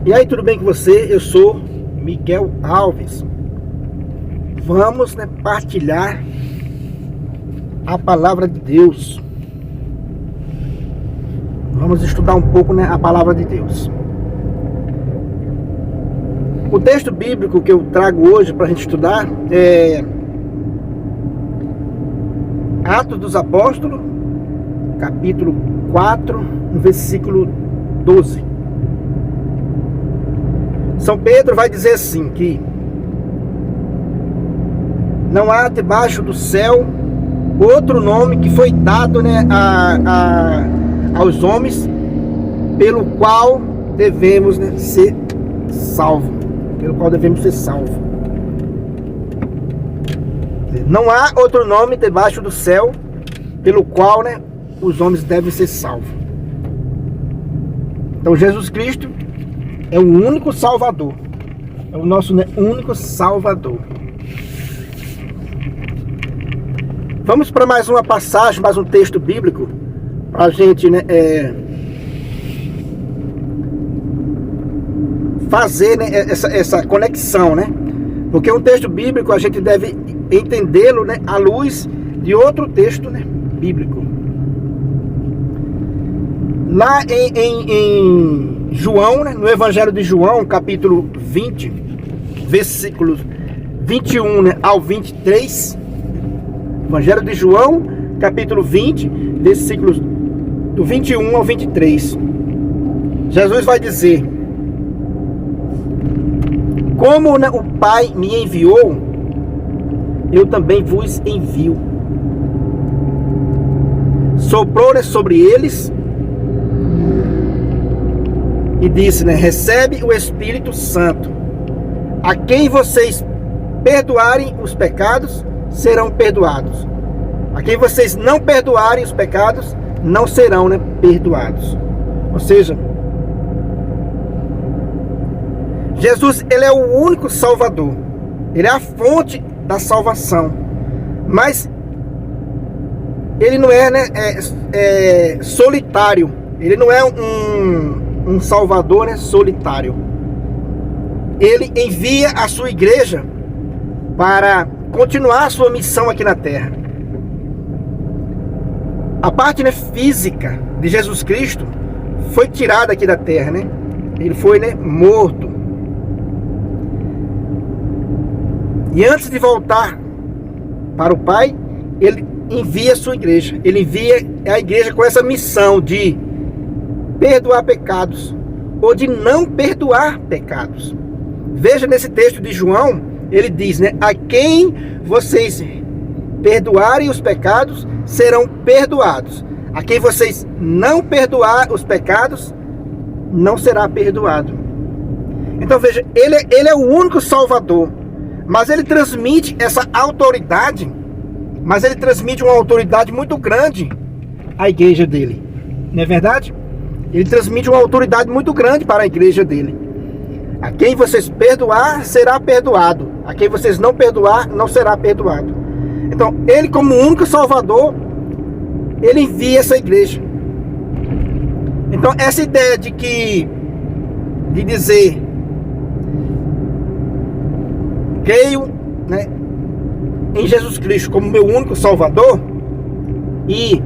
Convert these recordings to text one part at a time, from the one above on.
E aí, tudo bem com você? Eu sou Miguel Alves. Vamos partilhar a palavra de Deus. Vamos estudar um pouco a palavra de Deus. O texto bíblico que eu trago hoje para a gente estudar é Atos dos Apóstolos, capítulo 4, no versículo 12. São Pedro vai dizer assim, que não há debaixo do céu outro nome que foi dado aos homens pelo qual devemos ser salvos. Pelo qual devemos ser salvos. Não há outro nome debaixo do céu pelo qual os homens devem ser salvos. Então Jesus Cristo é o único Salvador. É o nosso único Salvador. Vamos para mais uma passagem, mais um texto bíblico, para a gente fazer essa conexão, porque um texto bíblico a gente deve entendê-lo à luz de outro texto bíblico. Lá em João, no Evangelho de João, capítulo 20, versículos 21 ao 23. Evangelho de João, capítulo 20, versículos do 21 ao 23. Jesus vai dizer: como o Pai me enviou, eu também vos envio. Soprou sobre eles e disse, recebe o Espírito Santo. A quem vocês perdoarem os pecados, serão perdoados. A quem vocês não perdoarem os pecados, não serão perdoados. Ou seja, Jesus, ele é o único Salvador. Ele é a fonte da salvação. Mas ele não é solitário. Ele não é um Salvador solitário. Ele envia a sua igreja para continuar a sua missão aqui na terra. A parte física de Jesus Cristo foi tirada aqui da terra, Ele foi morto. E antes de voltar para o Pai, ele envia a sua igreja. Ele envia a igreja com essa missão de perdoar pecados ou de não perdoar pecados. Veja nesse texto de João, ele diz, a quem vocês perdoarem os pecados, serão perdoados. A quem vocês não perdoar os pecados, não será perdoado. Então veja, ele é o único Salvador, mas ele transmite essa autoridade, mas ele transmite uma autoridade muito grande à igreja dele. Não é verdade? Ele transmite uma autoridade muito grande para a igreja dele. A quem vocês perdoar, será perdoado. A quem vocês não perdoar, não será perdoado. Então, ele como único Salvador, ele envia essa igreja. Então, essa ideia de dizer, creio em Jesus Cristo como meu único Salvador, e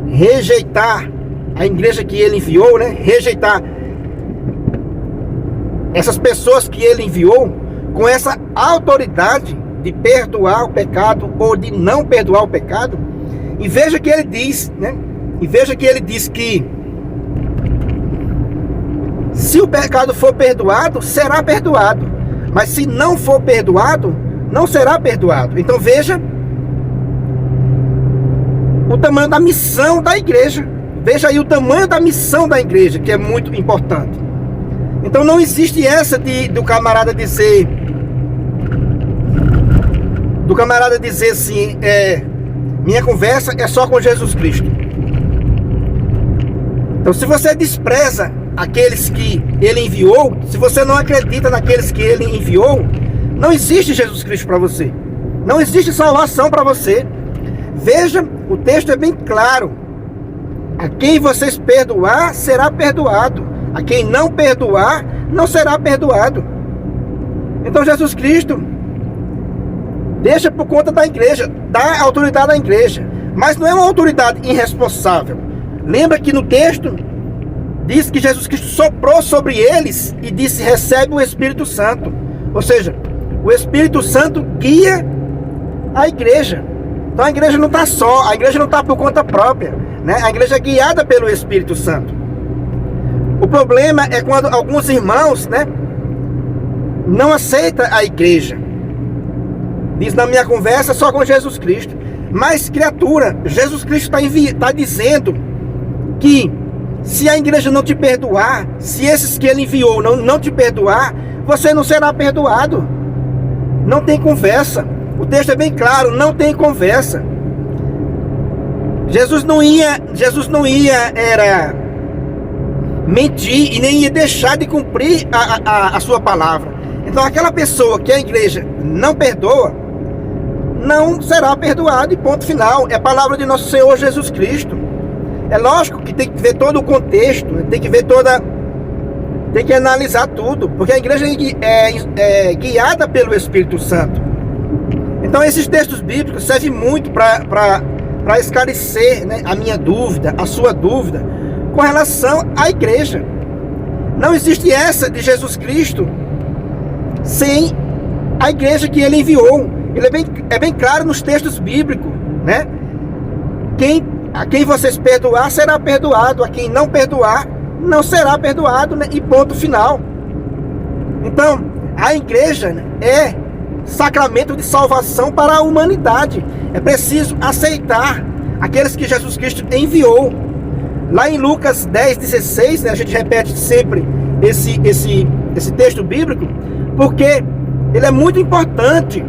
rejeitar a igreja que ele enviou, rejeitar essas pessoas que ele enviou, com essa autoridade de perdoar o pecado ou de não perdoar o pecado. E veja que ele diz, que se o pecado for perdoado, será perdoado. Mas se não for perdoado, não será perdoado. Então veja o tamanho da missão da igreja. Veja aí o tamanho da missão da igreja, que é muito importante. Então não existe essa do camarada dizer assim, minha conversa é só com Jesus Cristo. Então se você despreza aqueles que ele enviou, se você não acredita naqueles que ele enviou, não existe Jesus Cristo para você. Não existe salvação para você. Veja, o texto é bem claro. A quem vocês perdoar, será perdoado. a quem não perdoar, não será perdoado. Então Jesus Cristo deixa por conta da igreja, dá autoridade à igreja, mas não é uma autoridade irresponsável. Lembra que no texto diz que Jesus Cristo soprou sobre eles e disse: recebe o Espírito Santo. Ou seja, o Espírito Santo guia a igreja. Então a igreja não está só, a igreja não está por conta própria, né? A igreja é guiada pelo Espírito Santo. O problema é quando alguns irmãos, né, não aceitam a igreja. Diz: na minha conversa só com Jesus Cristo. Mas, criatura, Jesus Cristo está dizendo que se a igreja não te perdoar, se esses que ele enviou não te perdoar, você não será perdoado. Não tem conversa. O texto é bem claro, não tem conversa. Jesus não ia mentir e nem ia deixar de cumprir a sua palavra. Então aquela pessoa que a igreja não perdoa, não será perdoado, e ponto final. É a palavra de nosso Senhor Jesus Cristo. É lógico que tem que ver todo o contexto, tem que analisar tudo, porque a igreja é guiada pelo Espírito Santo. Então esses textos bíblicos servem muito para esclarecer, né, a minha dúvida, a sua dúvida, com relação à igreja. Não existe essa de Jesus Cristo sem a igreja que ele enviou. Ele é bem claro nos textos bíblicos, né? A quem vocês perdoar será perdoado, a quem não perdoar não será perdoado, né? E ponto final. Então a igreja, né, é sacramento de salvação para a humanidade. É preciso aceitar aqueles que Jesus Cristo enviou. Lá em Lucas 10:16, né, a gente repete sempre esse texto bíblico, porque ele é muito importante.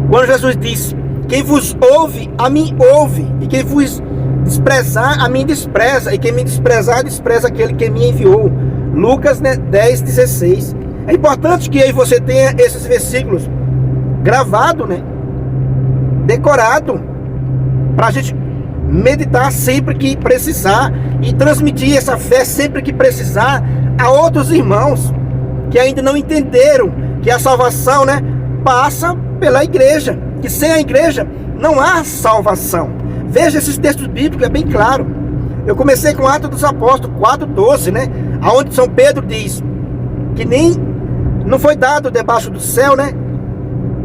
Quando Jesus diz: quem vos ouve, a mim ouve, e quem vos desprezar, a mim despreza, e quem me desprezar, despreza aquele que me enviou. Lucas, né, 10:16. É importante que aí você tenha esses versículos gravado, né, decorado, para a gente meditar sempre que precisar e transmitir essa fé sempre que precisar a outros irmãos que ainda não entenderam que a salvação, né, passa pela igreja, que sem a igreja não há salvação. Veja esses textos bíblicos, é bem claro. Eu comecei com Atos dos Apóstolos 4:12, né, aonde São Pedro diz que não foi dado debaixo do céu, né,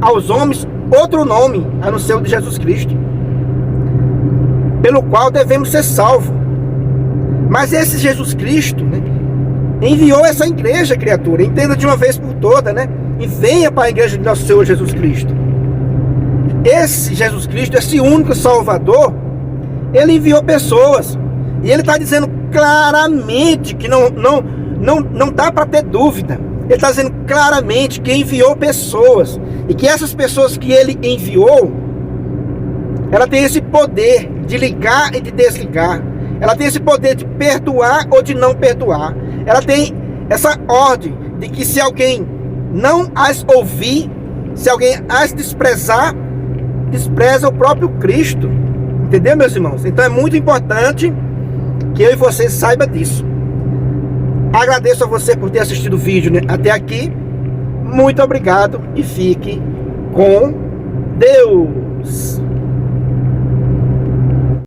aos homens outro nome a não ser o de Jesus Cristo, pelo qual devemos ser salvos. Mas esse Jesus Cristo, né, enviou essa igreja, criatura. Entenda de uma vez por todas, né? E venha para a igreja de nosso Senhor Jesus Cristo. Esse Jesus Cristo, esse único Salvador, ele enviou pessoas. E ele está dizendo claramente que não dá para ter dúvida. Ele está dizendo claramente que enviou pessoas. E que essas pessoas que ele enviou, ela tem esse poder de ligar e de desligar. Ela tem esse poder de perdoar ou de não perdoar. Ela tem essa ordem de que se alguém não as ouvir, se alguém as desprezar, despreza o próprio Cristo. Entendeu, meus irmãos? Então é muito importante que eu e você saiba disso. Agradeço a você por ter assistido o vídeo, né, até aqui. Muito obrigado e fique com Deus.